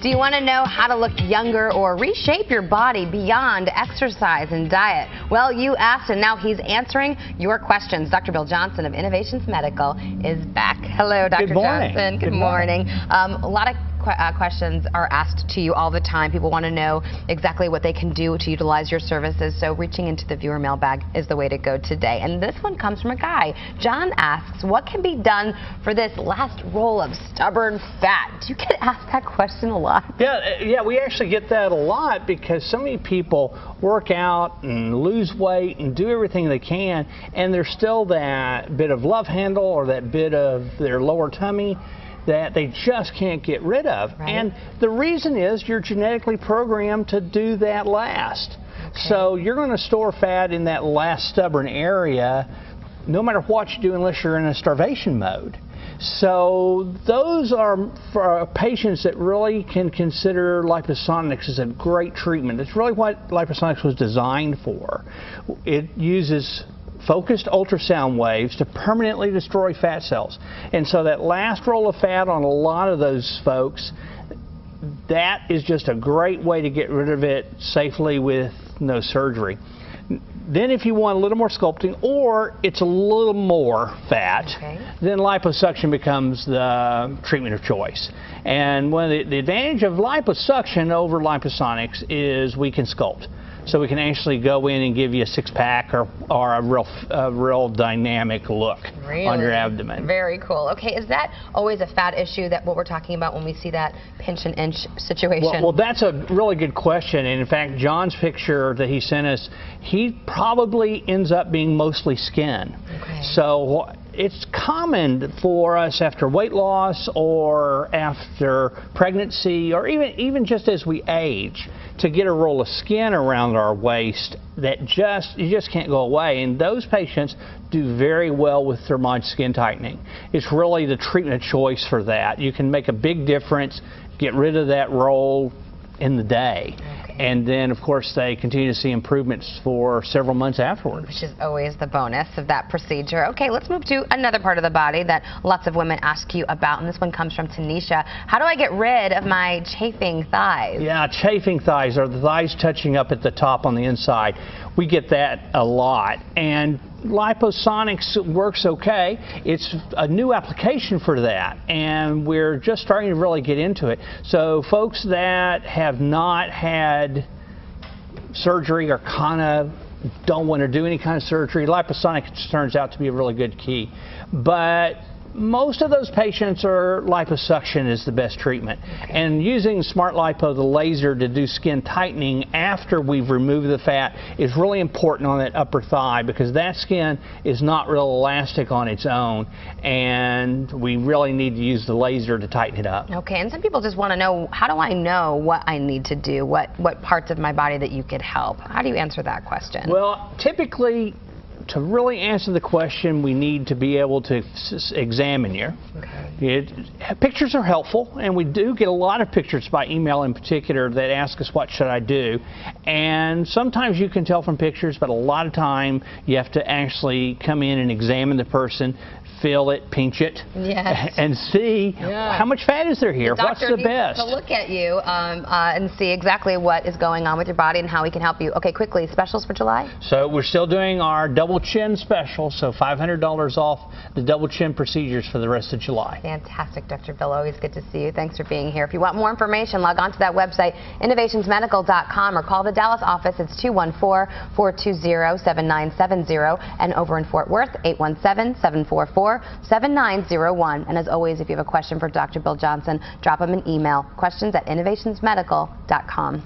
Do you want to know how to look younger or reshape your body beyond exercise and diet? Well, you asked, and now he's answering your questions. Dr. Bill Johnson of Innovations Medical is back. Hello, Dr. Johnson. Good morning. A lot of questions are asked to you all the time. People want to know exactly what they can do to utilize your services, so reaching into the viewer mailbag is the way to go today. And this one comes from a guy. John asks, what can be done for this last roll of stubborn fat? Do you get asked that question a lot? Yeah, we actually get that a lot because so many people work out and lose weight and do everything they can, and there's still that bit of love handle or that bit of their lower tummy that they just can't get rid of. Right. And the reason is you're genetically programmed to do that last. Okay. So you're going to store fat in that last stubborn area no matter what you do unless you're in a starvation mode. So those are for patients that really can consider liposonics as a great treatment. It's really what liposonics was designed for. It uses focused ultrasound waves to permanently destroy fat cells. And so that last roll of fat on a lot of those folks, that is just a great way to get rid of it safely with no surgery. Then if you want a little more sculpting or it's a little more fat, then liposuction becomes the treatment of choice. And one of the advantage of liposuction over liposonics is we can sculpt. So we can actually go in and give you a six-pack or a real dynamic look on your abdomen. Very cool. Okay, is that always a fat issue, that what we're talking about when we see that pinch and inch situation? Well, that's a really good question. And in fact, John's picture that he sent us, he probably ends up being mostly skin. Okay. So it's common for us after weight loss or after pregnancy or even just as we age to get a roll of skin around our waist that you just can't go away. And those patients do very well with Thermage skin tightening. It's really the treatment of choice for that. You can make a big difference, get rid of that roll in the day. And then, of course, they continue to see improvements for several months afterwards. Which is always the bonus of that procedure. Okay, let's move to another part of the body that lots of women ask you about, and this one comes from Tanisha. How do I get rid of my chafing thighs? Yeah, chafing thighs are the thighs touching up at the top on the inside. We get that a lot, and liposonics works okay. It's a new application for that, and we're just starting to really get into it. So folks that have not had surgery or kind of don't want to do any kind of surgery, liposonics turns out to be a really good key. But most of those patients are liposuction is the best treatment. And using Smart Lipo, the laser, to do skin tightening after we've removed the fat is really important on that upper thigh because that skin is not real elastic on its own, and we really need to use the laser to tighten it up. Okay, and some people just want to know, how do I know what I need to do? What parts of my body that you could help? How do you answer that question? Well, typically, to really answer the question, we need to be able to examine you. Pictures are helpful, and we do get a lot of pictures by email in particular that ask us what should I do. And sometimes you can tell from pictures, but a lot of time you have to actually come in and examine the person, feel it, pinch it, and see how much fat is there here. What's the best? To look at you and see exactly what is going on with your body and how we can help you. Okay, quickly, specials for July? So we're still doing our double chin special, so $500 off the double chin procedures for the rest of July. Fantastic, Dr. Bill. Always good to see you. Thanks for being here. If you want more information, log on to that website, innovationsmedical.com, or call the Dallas office. It's 214-420-7970, and over in Fort Worth, 817-744-7901. And as always, if you have a question for Dr. Bill Johnson, drop him an email, questions@innovationsmedical.com.